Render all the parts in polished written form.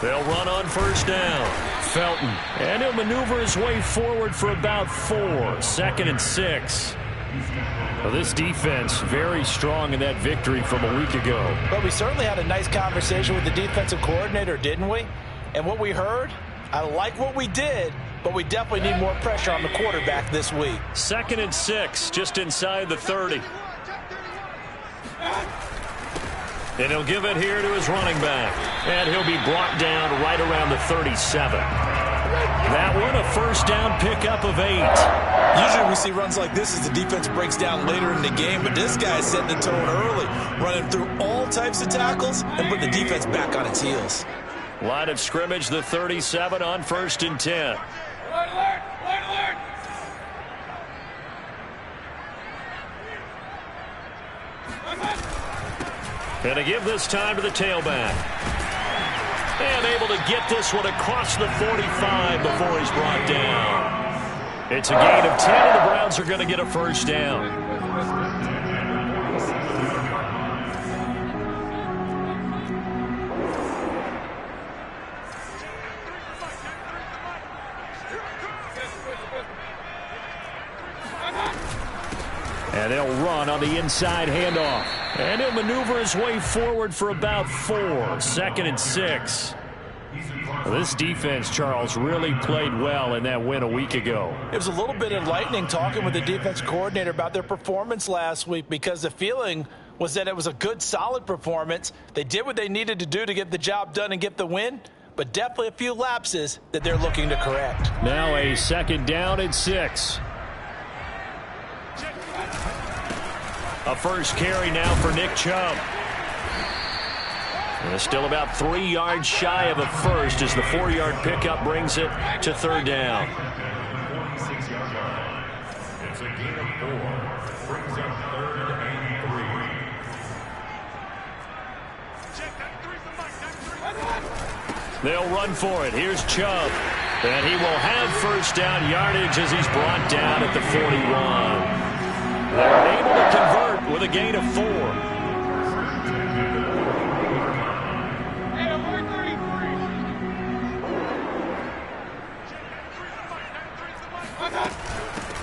They'll run on first down. Felton. And he'll maneuver his way forward for about 4. 2nd and 6. Well, this defense very strong in that victory from a week ago. But we certainly had a nice conversation with the defensive coordinator, didn't we? And what we heard, I like what we did, but we definitely need more pressure on the quarterback this week. 2nd and 6, just inside the 30. And he'll give it here to his running back. And he'll be brought down right around the 37. That one, a first down pickup of 8. Usually we see runs like this as the defense breaks down later in the game, but this guy's setting the tone early, running through all types of tackles and put the defense back on its heels. Line of scrimmage, the 37 on 1st and 10. Alert! Alert! And to give this time to the tailback. And able to get this one across the 45 before he's brought down. It's a gain of 10, and the Browns are going to get a first down. And they'll run on the inside handoff. And he'll maneuver his way forward for about 4. 2nd and 6. Well, this defense, Charles, really played well in that win a week ago. It was a little bit enlightening talking with the defense coordinator about their performance last week, because the feeling was that it was a good, solid performance. They did what they needed to do to get the job done and get the win, but definitely a few lapses that they're looking to correct. Now a 2nd down and 6. A first carry now for Nick Chubb. And it's still about 3 yards shy of a first as the 4-yard pickup brings it to 3rd down. It's a gain of 4. Brings up 3rd and 3. They'll run for it. Here's Chubb. And he will have first down yardage as he's brought down at the 41. They're able to convert with a gain of 4.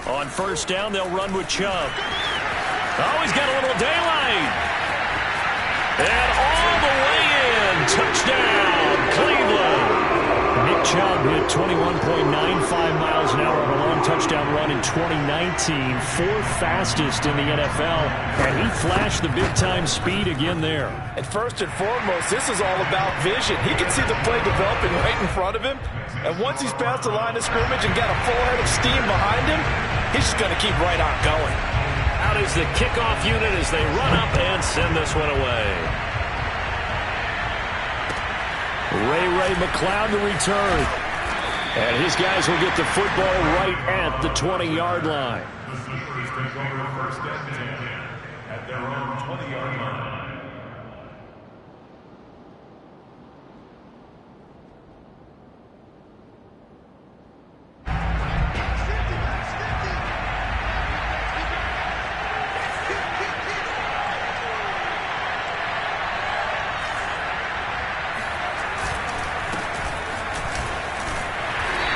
On first down, they'll run with Chubb. Oh, he's got a little daylight. And all the way in. Touchdown, Cleveland. Nick Chubb hit 21.95 miles an hour on a long touchdown run in 2019, 4th fastest in the NFL, and he flashed the big-time speed again there. And first and foremost, this is all about vision. He can see the play developing right in front of him, and once he's past the line of scrimmage and got a full head of steam behind him, he's just going to keep right on going. Out is the kickoff unit as they run up and send this one away. Ray McLeod to return. And his guys will get the football right at the 20-yard line. The Steelers take over 1st and 10 at their own 20-yard line.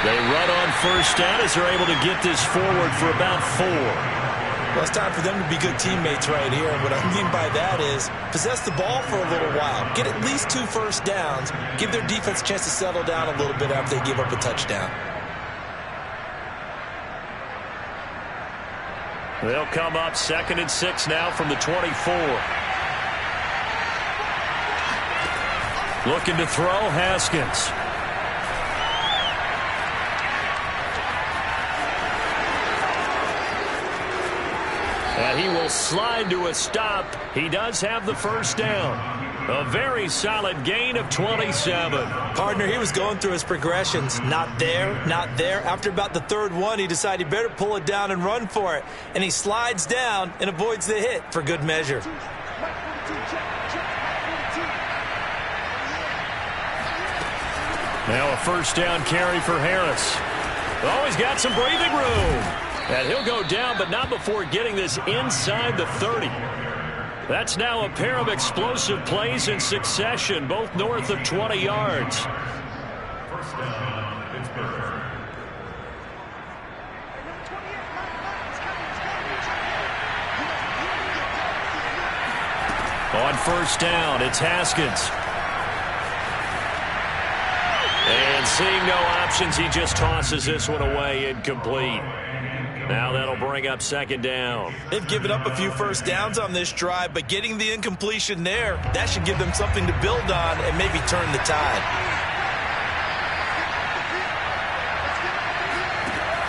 They run on first down as they're able to get this forward for about 4. Well, it's time for them to be good teammates right here. And what I mean by that is possess the ball for a little while. Get at least 2 first downs. Give their defense a chance to settle down a little bit after they give up a touchdown. They'll come up 2nd and 6 now from the 24. Looking to throw, Haskins. And he will slide to a stop. He does have the first down. A very solid gain of 27. Partner, he was going through his progressions. Not there, not there. After about the 3rd one, he decided he better pull it down and run for it. And he slides down and avoids the hit for good measure. Now a first down carry for Harris. Oh, he's got some breathing room. And he'll go down, but not before getting this inside the 30. That's now a pair of explosive plays in succession, both north of 20 yards. First down, Pittsburgh. On first down, it's Haskins. And seeing no options, he just tosses this one away incomplete. Now that'll bring up second down. They've given up a few first downs on this drive, but getting the incompletion there, that should give them something to build on and maybe turn the tide.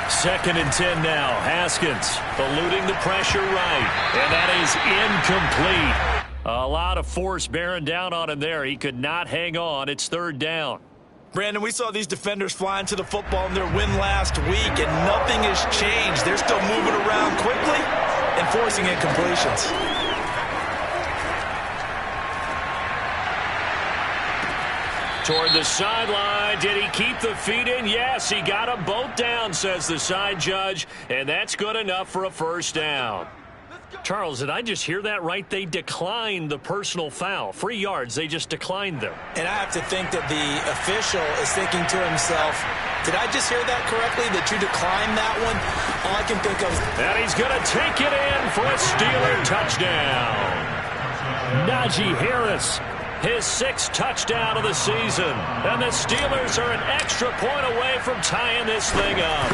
Second and 10 now. Haskins eluding the pressure right. And that is incomplete. A lot of force bearing down on him there. He could not hang on. It's third down. Brandon, we saw these defenders flying to the football in their win last week, and nothing has changed. They're still moving around quickly and forcing incompletions. Toward the sideline. Did he keep the feet in? Yes, he got them both down, says the side judge, and that's good enough for a first down. Charles, did I just hear that right? They declined the personal foul. 3 yards, they just declined them. And I have to think that the official is thinking to himself, did I just hear that correctly, that you declined that one? All I can think of is... And he's going to take it in for a Steeler touchdown. Najee Harris, his 6th touchdown of the season. And the Steelers are an extra point away from tying this thing up.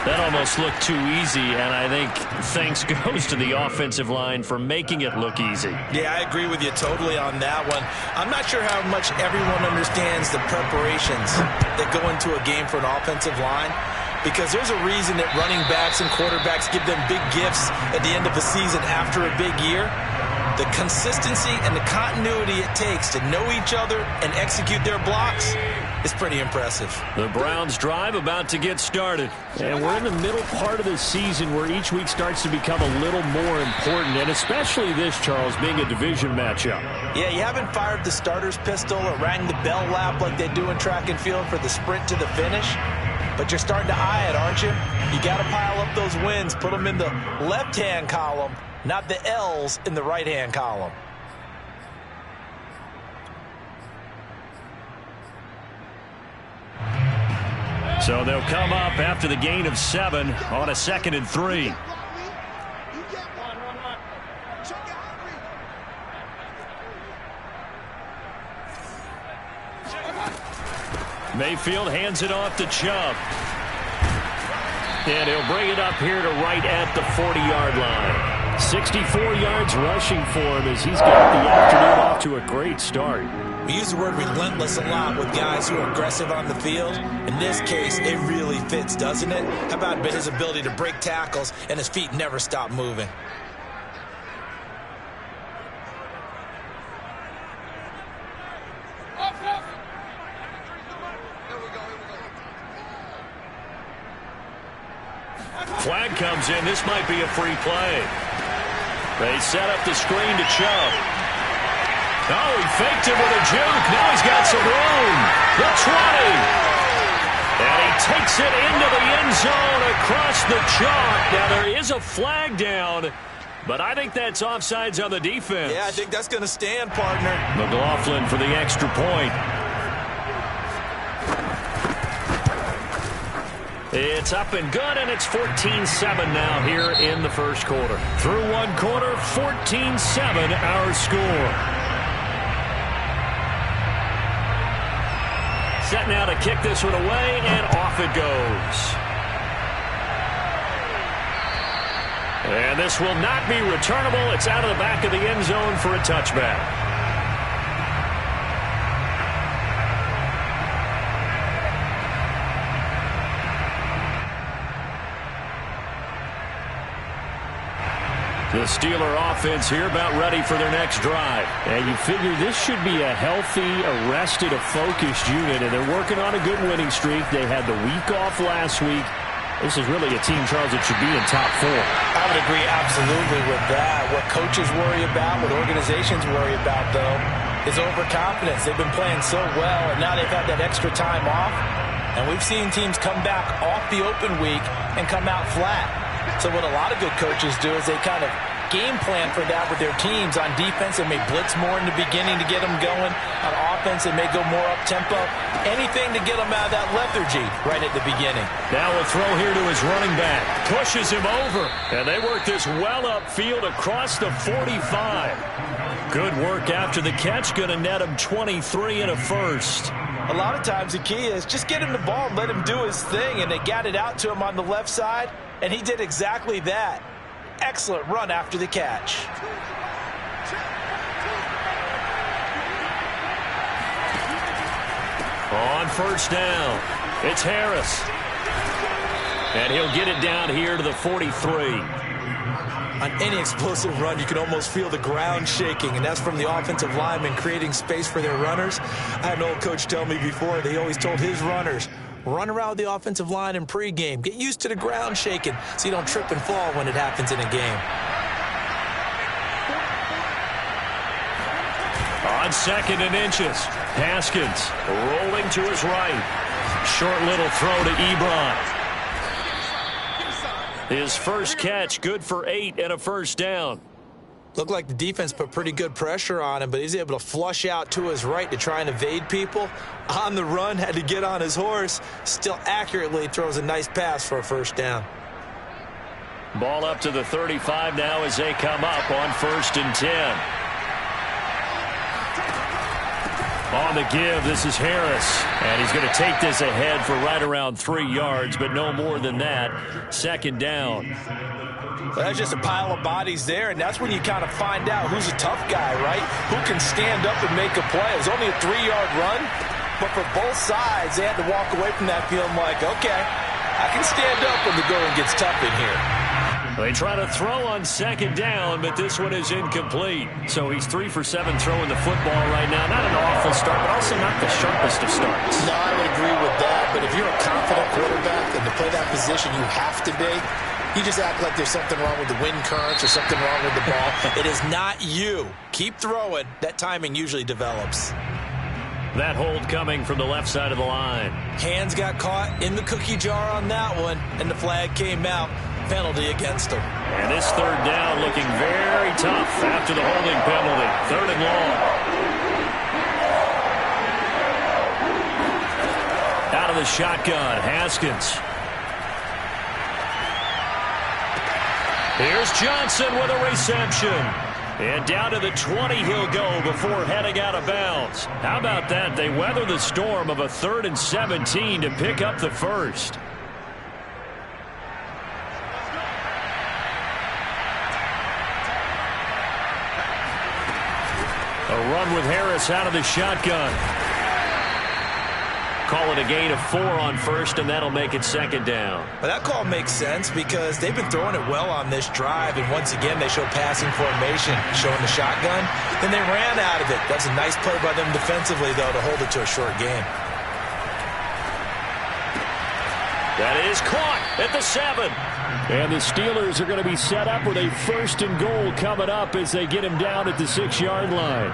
That almost looked too easy, and I think thanks goes to the offensive line for making it look easy. Yeah, I agree with you totally on that one. I'm not sure how much everyone understands the preparations that go into a game for an offensive line, because there's a reason that running backs and quarterbacks give them big gifts at the end of the season after a big year. The consistency and the continuity it takes to know each other and execute their blocks is pretty impressive. The Browns drive about to get started. And we're in the middle part of the season where each week starts to become a little more important, and especially this, Charles, being a division matchup. Yeah, you haven't fired the starter's pistol or rang the bell lap like they do in track and field for the sprint to the finish, but you're starting to eye it, aren't you? You got to pile up those wins, put them in the left-hand column, not the L's in the right-hand column. So they'll come up after the gain of 7 on a 2nd and 3. Mayfield hands it off to Chubb. And he'll bring it up here to right at the 40-yard line. 64 yards rushing for him as he's got the afternoon off to a great start. We use the word relentless a lot with guys who are aggressive on the field. In this case, it really fits, doesn't it? How about his ability to break tackles and his feet never stop moving? Flag comes in. This might be a free play. They set up the screen to Chubb. Oh, he faked it with a juke. Now he's got some room. The 20. And he takes it into the end zone across the chalk. Now there is a flag down, but I think that's offsides on the defense. Yeah, I think that's going to stand, partner. McLaughlin for the extra point. It's up and good, and it's 14-7 now here in the first quarter. Through one quarter, 14-7 our score. Set now to kick this one away, and off it goes. And this will not be returnable. It's out of the back of the end zone for a touchback. The Steeler offense here about ready for their next drive. And you figure this should be a healthy, arrested, a focused unit, and they're working on a good winning streak. They had the week off last week. This is really a team, Charles, that should be in top 4. I would agree absolutely with that. What coaches worry about, what organizations worry about, though, is overconfidence. They've been playing so well, and now they've had that extra time off. And we've seen teams come back off the open week and come out flat. So what a lot of good coaches do is they kind of game plan for that with their teams. On defense, they may blitz more in the beginning to get them going. On offense, they may go more up-tempo. Anything to get them out of that lethargy right at the beginning. Now a throw here to his running back. Pushes him over. And they work this well upfield across the 45. Good work after the catch. Going to net him 23 and a first. A lot of times the key is just get him the ball and let him do his thing. And they got it out to him on the left side. And he did exactly that. Excellent run after the catch. On first down, it's Harris. And he'll get it down here to the 43. On any explosive run, you can almost feel the ground shaking, and that's from the offensive linemen creating space for their runners. I had an old coach tell me before, they always told his runners, run around with the offensive line in pregame. Get used to the ground shaking so you don't trip and fall when it happens in a game. On 2nd and inches, Haskins rolling to his right. Short little throw to Ebron. His first catch, good for 8 and a first down. Looked like the defense put pretty good pressure on him, but he's able to flush out to his right to try and evade people. On the run, had to get on his horse. Still accurately throws a nice pass for a first down. Ball up to the 35 now as they come up on 1st and 10. On the give, this is Harris. And he's going to take this ahead for right around 3 yards, but no more than that. 2nd down. Well, that's just a pile of bodies there, and that's when you kind of find out who's a tough guy, right? Who can stand up and make a play. It was only a 3-yard run, but for both sides, they had to walk away from that feeling like, okay, I can stand up when the going gets tough in here. They try to throw on 2nd down, but this one is incomplete. So he's 3 for 7 throwing the football right now. Not an awful start, but also not the sharpest of starts. No, I would agree with that. But if you're a confident quarterback and to play that position, you have to be. You just act like there's something wrong with the wind currents or something wrong with the ball. It is not you. Keep throwing. That timing usually develops. That hold coming from the left side of the line. Hands got caught in the cookie jar on that one, and the flag came out. Penalty against him. And this 3rd down looking very tough after the holding penalty. 3rd and long. Out of the shotgun, Haskins. Here's Johnson with a reception. And down to the 20 he'll go before heading out of bounds. How about that? They weather the storm of a 3rd and 17 to pick up the first. A run with Harris out of the shotgun. Call it a gain of 4 on 1st, and that'll make it 2nd down. But that call makes sense because they've been throwing it well on this drive, and once again they show passing formation, showing the shotgun. Then they ran out of it. That's a nice play by them defensively, though, to hold it to a short game. That is caught at the 7. And the Steelers are going to be set up with a 1st and goal coming up as they get him down at the 6-yard line.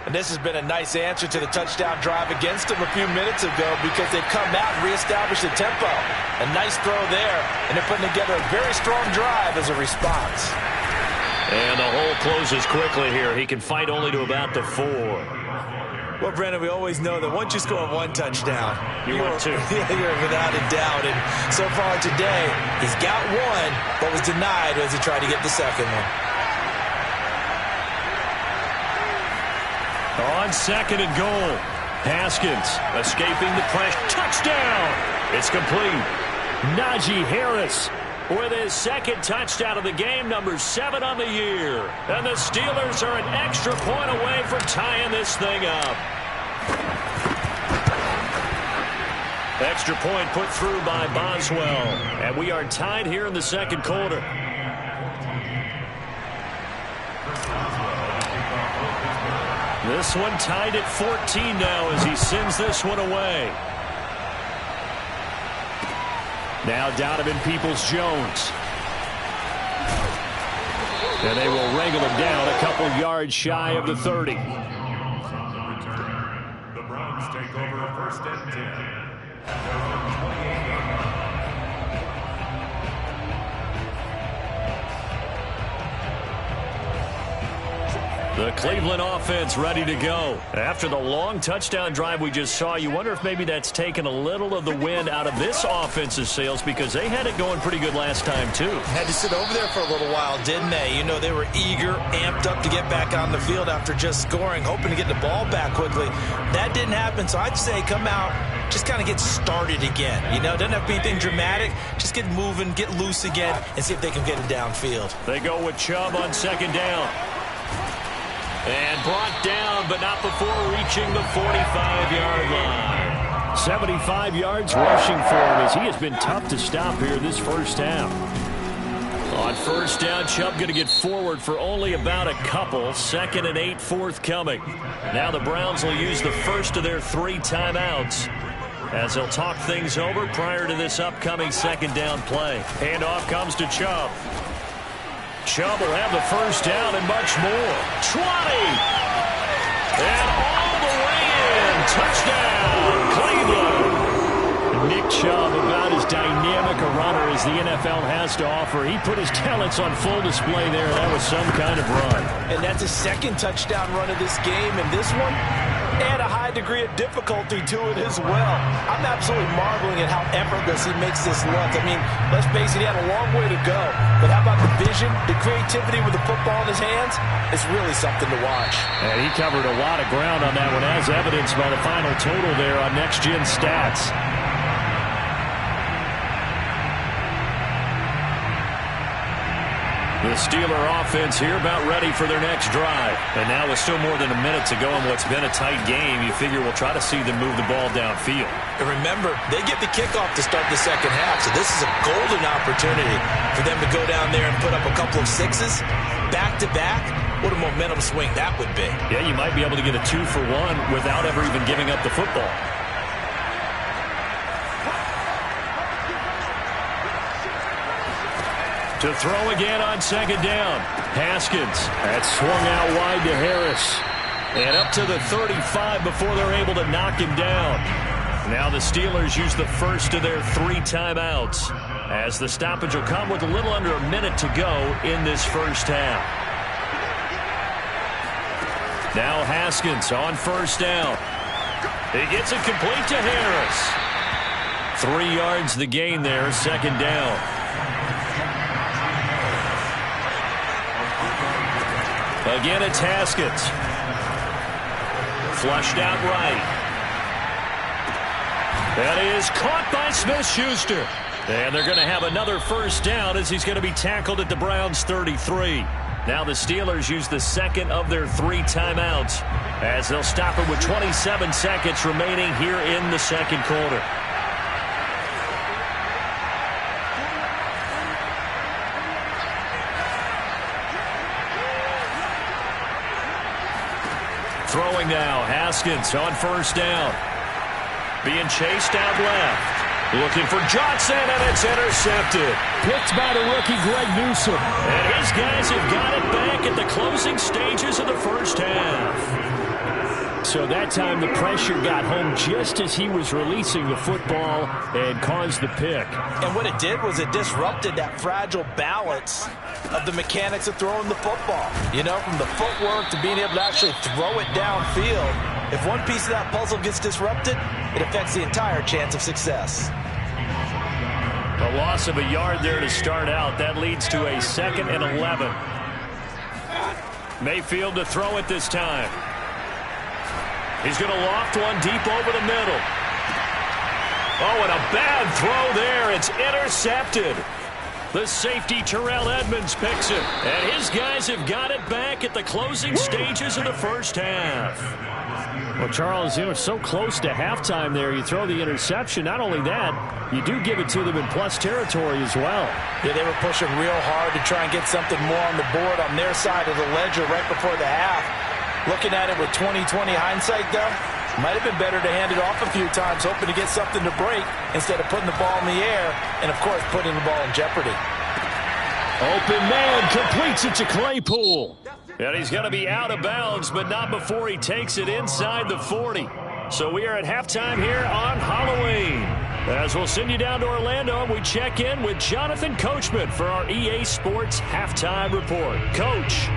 And this has been a nice answer to the touchdown drive against them a few minutes ago because they've come out and reestablished the tempo. A nice throw there, and they're putting together a very strong drive as a response. And the hole closes quickly here. He can fight only to about the 4. Well, Brandon, we always know that once you score 1 touchdown, you want 2. You're without a doubt. And so far today, he's got 1, but was denied as he tried to get the 2nd one. On 2nd and goal, Haskins escaping the pressure. Touchdown! It's complete. Najee Harris with his 2nd touchdown of the game, number 7 on the year. And the Steelers are an extra point away from tying this thing up. Extra point put through by Boswell. And we are tied here in the 2nd quarter. This one tied at 14 now as he sends this one away. Now Donovan Peoples-Jones. And they will wrangle him down a couple yards shy of the 30. The Browns take over 1st and 10. At their own 28-yard line. The Cleveland offense ready to go. After the long touchdown drive we just saw, you wonder if maybe that's taken a little of the wind out of this offense's sails because they had it going pretty good last time, too. Had to sit over there for a little while, didn't they? You know, they were eager, amped up to get back on the field after just scoring, hoping to get the ball back quickly. That didn't happen, so I'd say come out, just kind of get started again. You know, doesn't have to be anything dramatic. Just get moving, get loose again, and see if they can get it downfield. They go with Chubb on second down. And brought down, but not before reaching the 45-yard line. 75 yards rushing for him as he has been tough to stop here this first half. On first down, Chubb going to get forward for only about a couple. 2nd and 8 forthcoming. Now the Browns will use the first of their 3 timeouts as they'll talk things over prior to this upcoming second down play. Handoff comes to Chubb. Chubb will have the first down and much more. 20! And all the way in. Touchdown, Cleveland. Nick Chubb, about as dynamic a runner as the NFL has to offer. He put his talents on full display there. That was some kind of run. And that's his second touchdown run of this game. And this one, add a high degree of difficulty to it as well. I'm absolutely marveling at how effortless he makes this look. I mean, let's face it, he had a long way to go. But how about the vision, the creativity with the football in his hands? It's really something to watch. And he covered a lot of ground on that one, as evidenced by the final total there on Next Gen Stats. The Steeler offense here about ready for their next drive. And now with still more than a minute to go in what's been a tight game, you figure we'll try to see them move the ball downfield. And remember, they get the kickoff to start the second half, so this is a golden opportunity for them to go down there and put up a couple of sixes back-to-back. What a momentum swing that would be. Yeah, you might be able to get a 2-for-1 without ever even giving up the football. To throw again on second down. Haskins. That swung out wide to Harris. And up to the 35 before they're able to knock him down. Now the Steelers use the first of their 3 timeouts, as the stoppage will come with a little under a minute to go in this first half. Now Haskins on first down. He gets it complete to Harris. 3 yards the gain there, second down. Again, it's Haskins. Flushed out right. That is caught by Smith-Schuster. And they're going to have another first down as he's going to be tackled at the Browns' 33. Now the Steelers use the second of their 3 timeouts as they'll stop it with 27 seconds remaining here in the second quarter. Throwing now, Haskins on first down. Being chased out left. Looking for Johnson, and it's intercepted. Picked by the rookie Greg Newsome. And his guys have got it back at the closing stages of the first half. So that time the pressure got home just as he was releasing the football and caused the pick. And what it did was it disrupted that fragile balance of the mechanics of throwing the football. You know, from the footwork to being able to actually throw it downfield. If one piece of that puzzle gets disrupted, it affects the entire chance of success. A loss of a yard there to start out. That leads to a 2nd and 11. Mayfield to throw it this time. He's going to loft one deep over the middle. Oh, and a bad throw there. It's intercepted. The safety, Terrell Edmonds, picks it. And his guys have got it back at the closing stages of the first half. Well, Charles, you were so close to halftime there. You throw the interception. Not only that, you do give it to them in plus territory as well. Yeah, they were pushing real hard to try and get something more on the board on their side of the ledger right before the half. Looking at it with 20/20 hindsight, though, might have been better to hand it off a few times, hoping to get something to break instead of putting the ball in the air and, of course, putting the ball in jeopardy. Open man completes it to Claypool. And he's going to be out of bounds, but not before he takes it inside the 40. So we are at halftime here on Halloween. As we'll send you down to Orlando, we check in with Jonathan Coachman for our EA Sports Halftime Report. Coach.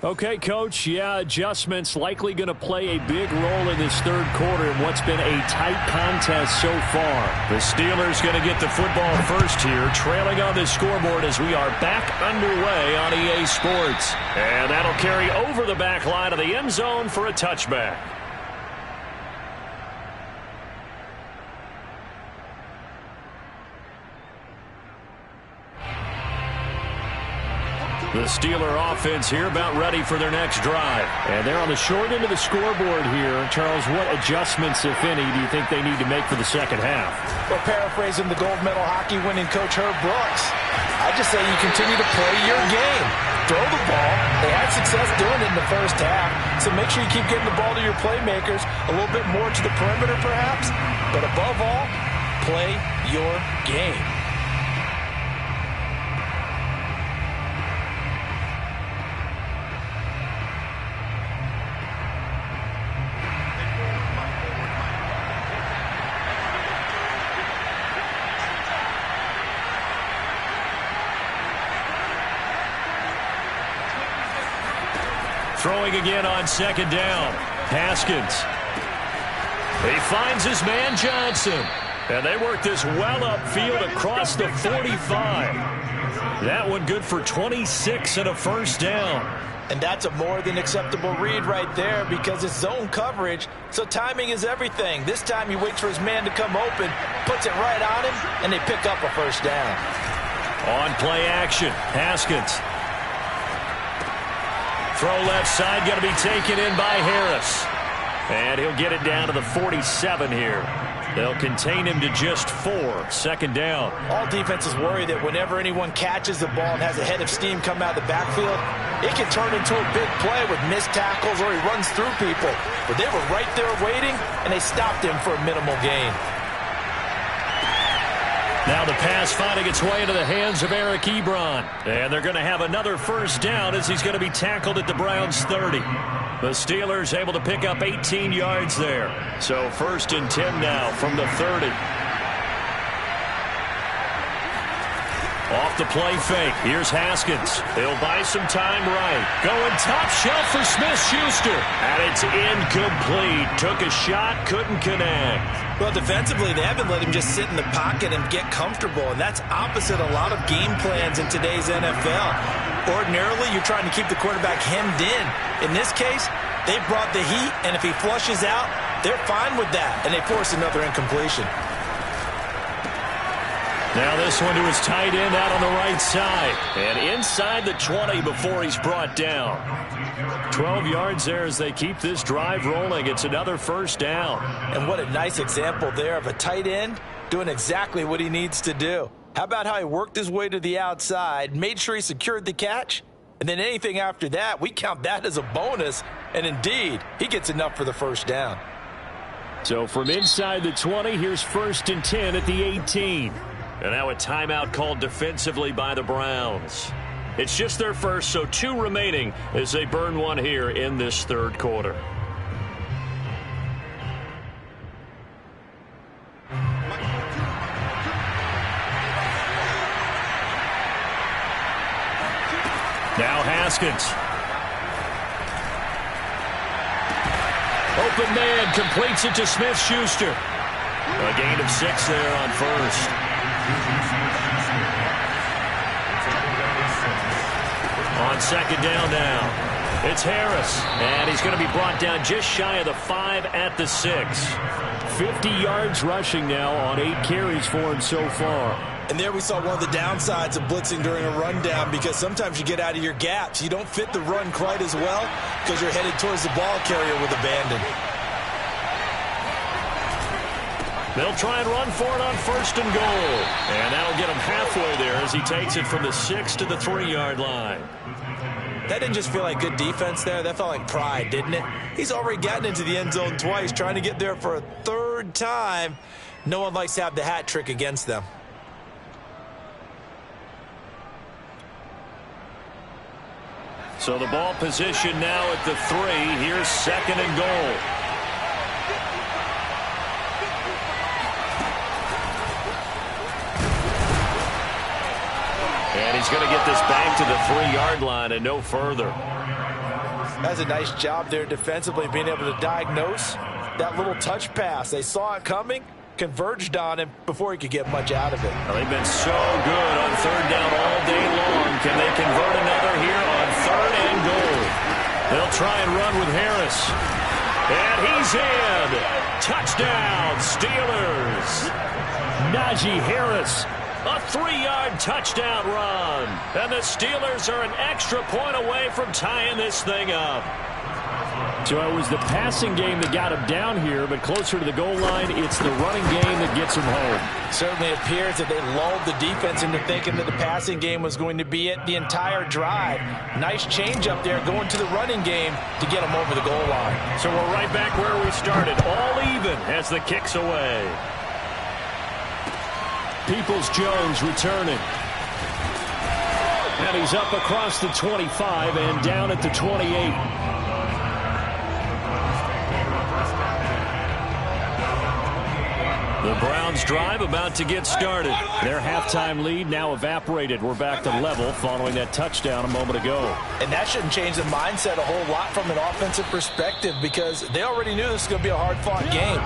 Okay, Coach, yeah, adjustments likely going to play a big role in this third quarter in what's been a tight contest so far. The Steelers going to get the football first here, trailing on the scoreboard as we are back underway on EA Sports. And that'll carry over the back line of the end zone for a touchback. The Steeler offense here about ready for their next drive. And they're on the short end of the scoreboard here. Charles, what adjustments, if any, do you think they need to make for the second half? Well, paraphrasing the gold medal hockey winning coach Herb Brooks, I just say you continue to play your game. Throw the ball. They had success doing it in the first half, so make sure you keep getting the ball to your playmakers, a little bit more to the perimeter perhaps, but above all, play your game. Throwing again on second down. Haskins. He finds his man Johnson. And they work this well upfield across the 45. That one good for 26 and a first down. And that's a more than acceptable read right there because it's zone coverage, so timing is everything. This time he waits for his man to come open, puts it right on him, and they pick up a first down. On play action, Haskins. Throw left side, going to be taken in by Harris. And he'll get it down to the 47 here. They'll contain him to just 4. Second down. All defenses worry that whenever anyone catches the ball and has a head of steam come out of the backfield, it can turn into a big play with missed tackles or he runs through people. But they were right there waiting, and they stopped him for a minimal gain. Now the pass finding its way into the hands of Eric Ebron. And they're going to have another first down as he's going to be tackled at the Browns' 30. The Steelers able to pick up 18 yards there. So first and 10 now from the 30. Off the play fake. Here's Haskins. He'll buy some time right. Going top shelf for Smith-Schuster. And it's incomplete. Took a shot, couldn't connect. Well, defensively, they haven't let him just sit in the pocket and get comfortable, and that's opposite a lot of game plans in today's NFL. Ordinarily, you're trying to keep the quarterback hemmed in. In this case, they brought the heat, and if he flushes out, they're fine with that, and they force another incompletion. Now this one to his tight end out on the right side. And inside the 20 before he's brought down. 12 yards there as they keep this drive rolling. It's another first down. And what a nice example there of a tight end doing exactly what he needs to do. How about how he worked his way to the outside, made sure he secured the catch, and then anything after that, we count that as a bonus. And indeed, he gets enough for the first down. So from inside the 20, here's first and 10 at the 18. And now a timeout called defensively by the Browns. It's just their first, so 2 remaining as they burn one here in this third quarter. Now Haskins. Open man completes it to Smith-Schuster. A gain of 6 there on first. On second down now, it's Harris, and he's going to be brought down just shy of the 5 at the 6. 50 yards rushing now on 8 carries for him so far. And there we saw one of the downsides of blitzing during a rundown because sometimes you get out of your gaps. You don't fit the run quite as well because you're headed towards the ball carrier with abandon. They'll try and run for it on first and goal. And that'll get him halfway there as he takes it from the 6 to the 3-yard line. That didn't just feel like good defense there. That felt like pride, didn't it? He's already gotten into the end zone twice, trying to get there for a 3rd time. No one likes to have the hat trick against them. So the ball position now at the 3. Here's second and goal. And he's going to get this back to the 3-yard line and no further. That's a nice job there defensively, being able to diagnose that little touch pass. They saw it coming, converged on him before he could get much out of it. Well, they've been so good on third down all day long. Can they convert another here on third and goal? They'll try and run with Harris. And he's in. Touchdown, Steelers. Najee Harris. A 3-yard touchdown run. And the Steelers are an extra point away from tying this thing up. So it was the passing game that got him down here, but closer to the goal line, it's the running game that gets him home. Certainly appears that they lulled the defense into thinking that the passing game was going to be it the entire drive. Nice change up there going to the running game to get him over the goal line. So we're right back where we started, all even as the kick's away. Peoples-Jones returning. And he's up across the 25 and down at the 28. The Browns drive about to get started. Their halftime lead now evaporated. We're back to level following that touchdown a moment ago. And that shouldn't change the mindset a whole lot from an offensive perspective, because they already knew this was going to be a hard-fought game.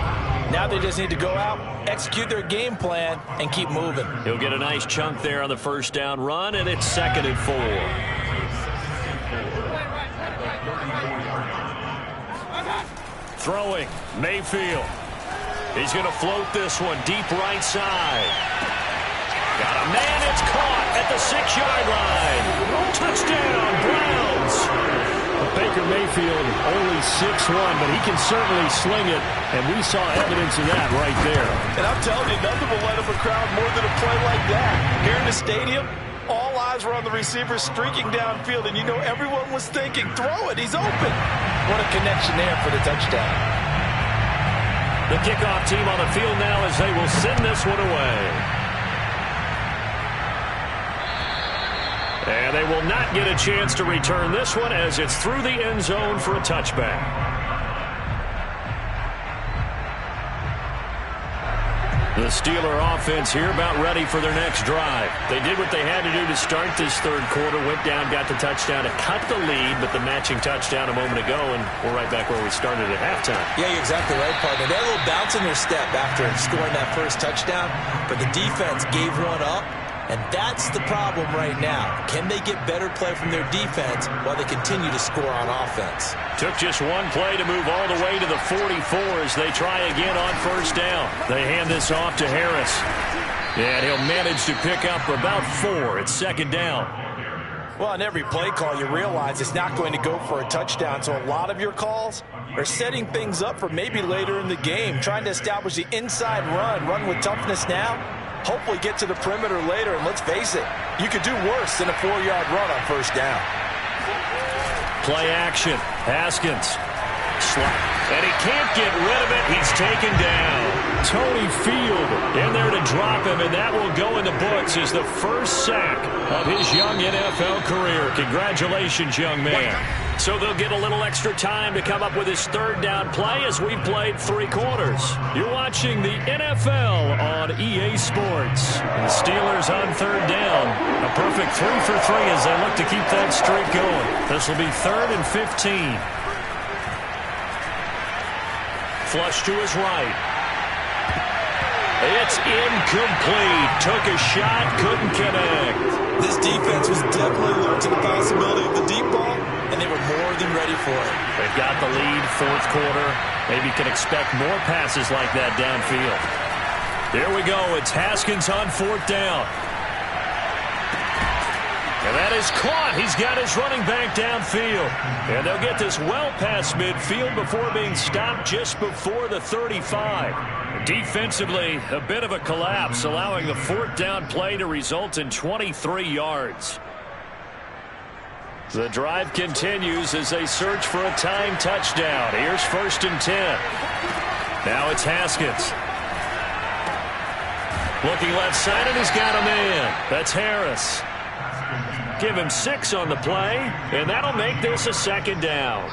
Now they just need to go out, execute their game plan, and keep moving. He'll get a nice chunk there on the first down run, and it's 2nd and 4. Throwing, Mayfield. He's going to float this one deep right side. Got a man, it's caught at the 6-yard line. Touchdown, Browns. Baker Mayfield only 6'1", but he can certainly sling it, and we saw evidence of that right there. And I'm telling you, nothing will light up a crowd more than a play like that. Here in the stadium, all eyes were on the receiver streaking downfield, and you know everyone was thinking, throw it, he's open. What a connection there for the touchdown. The kickoff team on the field now as they will send this one away. And they will not get a chance to return this one as it's through the end zone for a touchback. The Steeler offense here about ready for their next drive. They did what they had to do to start this third quarter, went down, got the touchdown to cut the lead, but the matching touchdown a moment ago, and we're right back where we started at halftime. Yeah, you're exactly right, partner. They had a little bounce in their step after scoring that first touchdown, but the defense gave one up, and that's the problem right now. Can they get better play from their defense while they continue to score on offense? Took just one play to move all the way to the 44 as they try again on first down. They hand this off to Harris. And he'll manage to pick up about 4. It's 2nd down. Well, on every play call, you realize it's not going to go for a touchdown. So a lot of your calls are setting things up for maybe later in the game, trying to establish the inside run with toughness now, hopefully get to the perimeter later. And let's face it, you could do worse than a 4-yard run on first down. Play action. Haskins. And he can't get rid of it. He's taken down. Tony Field in there to drop him, and that will go in the books as the first sack of his young NFL career. Congratulations, young man. So they'll get a little extra time to come up with his third down play as we played 3 quarters. You're watching the NFL on EA Sports. The Steelers on third down. A perfect 3 for 3 as they look to keep that streak going. This will be 3rd and 15. Flush to his right. It's incomplete. Took a shot, couldn't connect. This defense was definitely alert to the possibility of the deep ball, and they were more than ready for it. They've got the lead, 4th quarter. Maybe can expect more passes like that downfield. Here we go. It's Haskins on 4th down. And that is caught. He's got his running back downfield. And they'll get this well past midfield before being stopped just before the 35. Defensively, a bit of a collapse, allowing the 4th down play to result in 23 yards. The drive continues as they search for a tying touchdown. Here's 1st and 10. Now it's Haskins. Looking left side, and he's got a man. That's Harris. Give him 6 on the play, and that'll make this a 2nd down.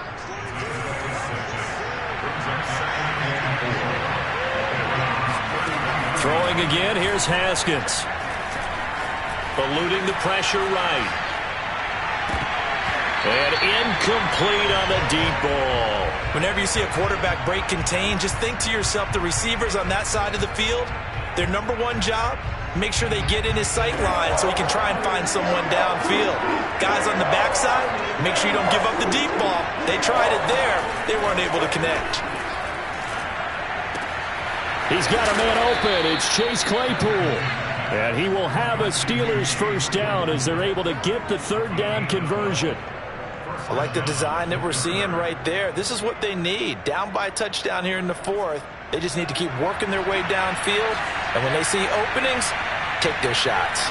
Throwing again, here's Haskins. Eluding the pressure right. And incomplete on the deep ball. Whenever you see a quarterback break contain, just think to yourself, the receivers on that side of the field, their number one job, make sure they get in his sight line so he can try and find someone downfield. Guys on the backside, make sure you don't give up the deep ball. They tried it there. They weren't able to connect. He's got a man open. It's Chase Claypool. And he will have a Steelers first down as they're able to get the third down conversion. I like the design that we're seeing right there. This is what they need. Down by a touchdown here in the fourth. They just need to keep working their way downfield. And when they see openings, take their shots.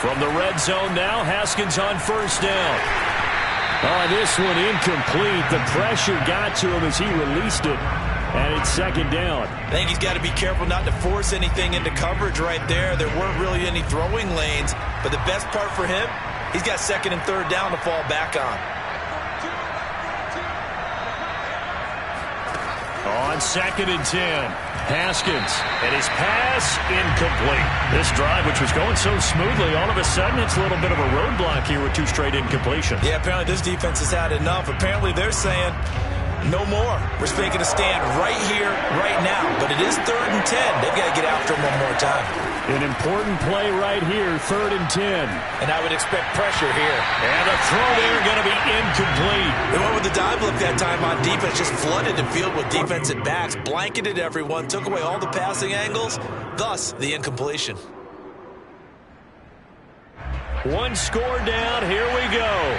From the red zone now, Haskins on first down. Oh, this one incomplete. The pressure got to him as he released it. And it's second down. I think he's got to be careful not to force anything into coverage right there. There weren't really any throwing lanes. But the best part for him, he's got second and third down to fall back on. On second and 10, Haskins, and his pass incomplete. This drive, which was going so smoothly, all of a sudden it's a little bit of a roadblock here with two straight incompletions. Yeah, apparently this defense has had enough. Apparently they're saying, no more. We're making a stand right here, right now. But it is third and 10. They've got to get after him one more time. An important play right here, third and 10. And I would expect pressure here. And the throw there going to be incomplete. They went with the dive look that time on defense, just flooded the field with defensive backs, blanketed everyone, took away all the passing angles, thus the incompletion. One score down, here we go.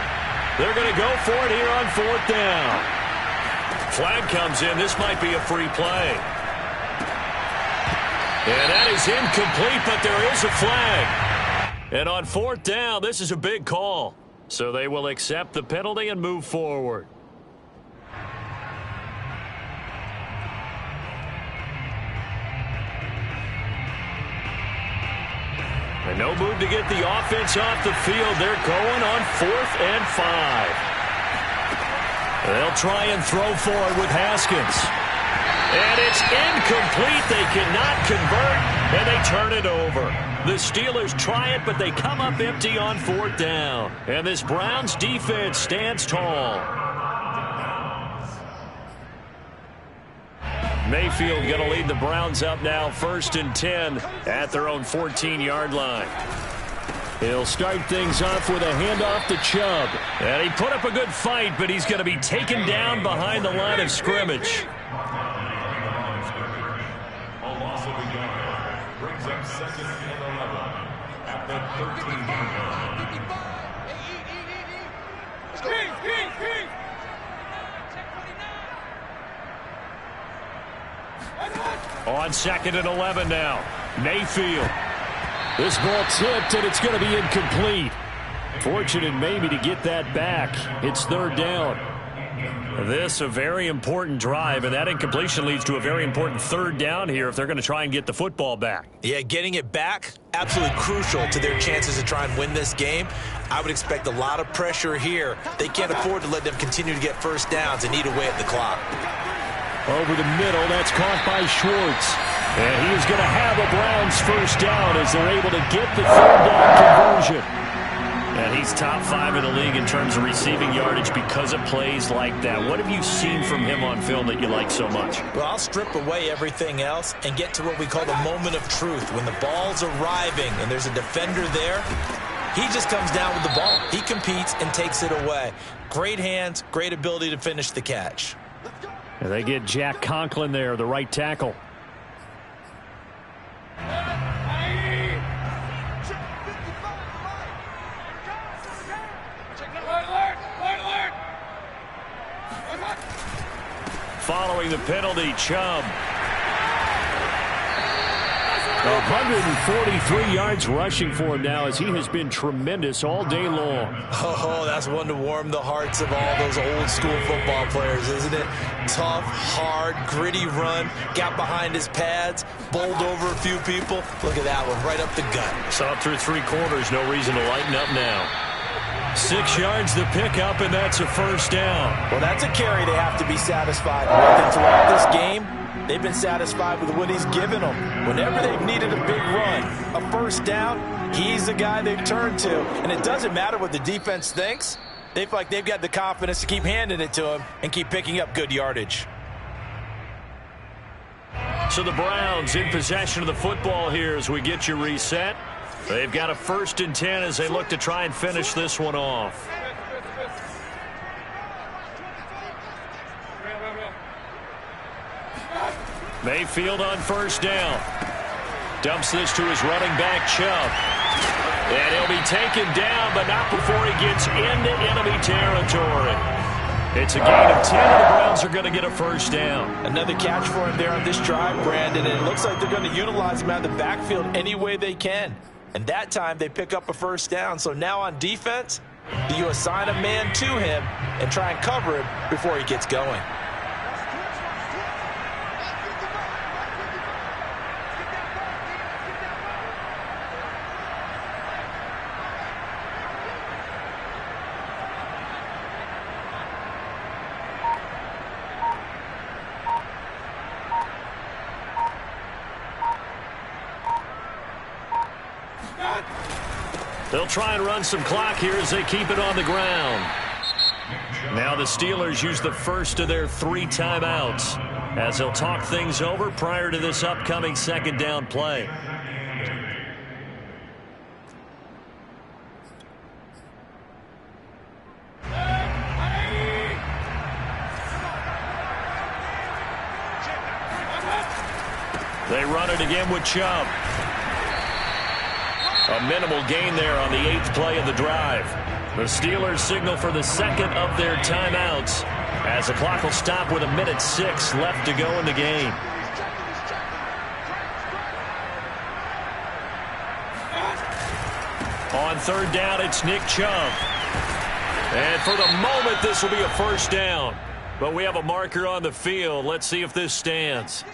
They're going to go for it here on fourth down. Flag comes in. This might be a free play. And that is incomplete, but there is a flag. And on fourth down, this is a big call. So they will accept the penalty and move forward. And no move to get the offense off the field. They're going on 4th and 5. They'll try and throw for it with Haskins. And it's incomplete. They cannot convert, and they turn it over. The Steelers try it, but they come up empty on fourth down. And this Browns defense stands tall. Mayfield going to lead the Browns up now, 1st and 10 at their own 14-yard line. He'll start things off with a handoff to Chubb. And he put up a good fight, but he's going to be taken down behind the line of scrimmage. A loss of a yard brings up 2nd and 11 at the 13-yard line. On 2nd and 11 now, Mayfield. This ball tipped, and it's going to be incomplete. Fortunate maybe to get that back. It's third down. This a very important drive, and that incompletion leads to a very important third down here if they're going to try and get the football back. Yeah, getting it back, absolutely crucial to their chances to try and win this game. I would expect a lot of pressure here. They can't afford to let them continue to get first downs and eat away at the clock. Over the middle, that's caught by Schwartz. And he is going to have a Browns first down as they're able to get the third down conversion. And he's top 5 in the league in terms of receiving yardage because of plays like that. What have you seen from him on film that you like so much? Well, I'll strip away everything else and get to what we call the moment of truth. When the ball's arriving and there's a defender there, he just comes down with the ball. He competes and takes it away. Great hands, great ability to finish the catch. And they get Jack Conklin there, the right tackle. Following the penalty, Chubb. 143 yards rushing for him now as he has been tremendous all day long. Oh, that's one to warm the hearts of all those old school football players, isn't it? Tough, hard, gritty run, got behind his pads, bowled over a few people. Look at that one, right up the gut. Saw it through 3 quarters, no reason to lighten up now. 6 yards the pickup, and that's a first down. Well, that's a carry they have to be satisfied with. And throughout this game, they've been satisfied with what he's given them. Whenever they've needed a big run, a first down, he's the guy they've turned to. And it doesn't matter what the defense thinks. They feel like they've got the confidence to keep handing it to him and keep picking up good yardage. So the Browns in possession of the football here as we get you reset. They've got a 1st and 10 as they look to try and finish this one off. Mayfield on 1st down. Dumps this to his running back, Chubb. And he'll be taken down, but not before he gets into enemy territory. It's a gain of 10, and the Browns are going to get a 1st down. Another catch for him there on this drive, Brandon, and it looks like they're going to utilize him out of the backfield any way they can. And that time, they pick up a 1st down. So now on defense, do you assign a man to him and try and cover him before he gets going? They'll try and run some clock here as they keep it on the ground. Now the Steelers use the first of their 3 timeouts as they'll talk things over prior to this upcoming 2nd down play. They run it again with Chubb. A minimal gain there on the 8th play of the drive. The Steelers signal for the 2nd of their timeouts as the clock will stop with 1:06 left to go in the game. On 3rd down, it's Nick Chubb. And for the moment, this will be a 1st down. But we have a marker on the field. Let's see if this stands.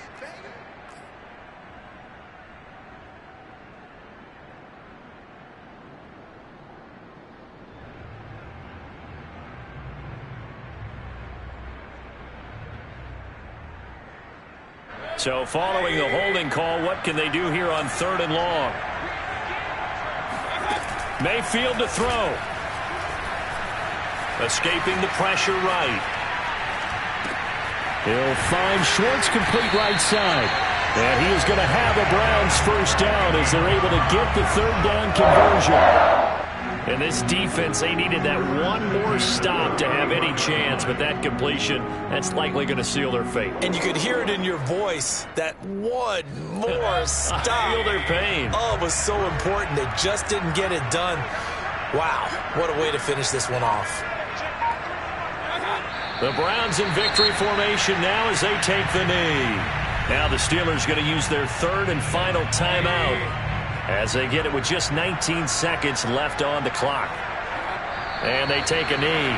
So following the holding call, what can they do here on 3rd and long? Mayfield to throw. Escaping the pressure right. He'll find Schwartz complete right side. And he is going to have a Browns 1st down as they're able to get the 3rd down conversion. And this defense, they needed that one more stop to have any chance, but that completion, that's likely going to seal their fate. And you could hear it in your voice, that one more stop. I feel their pain. Oh, it was so important. They just didn't get it done. Wow, what a way to finish this one off. The Browns in victory formation now as they take the knee. Now the Steelers going to use their 3rd and final timeout as they get it with just 19 seconds left on the clock. And they take a knee.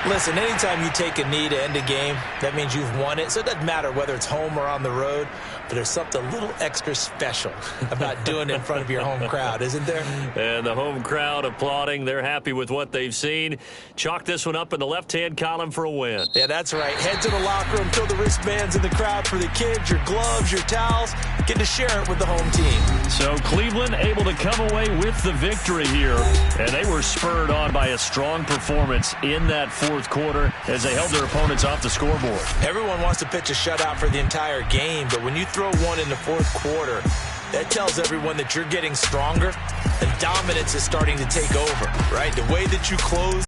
Listen, anytime you take a knee to end a game, that means you've won it. So it doesn't matter whether it's home or on the road, but there's something a little extra special about doing it in front of your home crowd, isn't there? And the home crowd applauding. They're happy with what they've seen. Chalk this one up in the left-hand column for a win. Yeah, that's right. Head to the locker room, throw the wristbands in the crowd for the kids, your gloves, your towels. Get to share it with the home team. So Cleveland able to come away with the victory here. And they were spurred on by a strong performance in that 4th quarter as they held their opponents off the scoreboard. Everyone wants to pitch a shutout for the entire game, but when you throw one in the 4th quarter, that tells everyone that you're getting stronger and dominance is starting to take over, right? The way that you close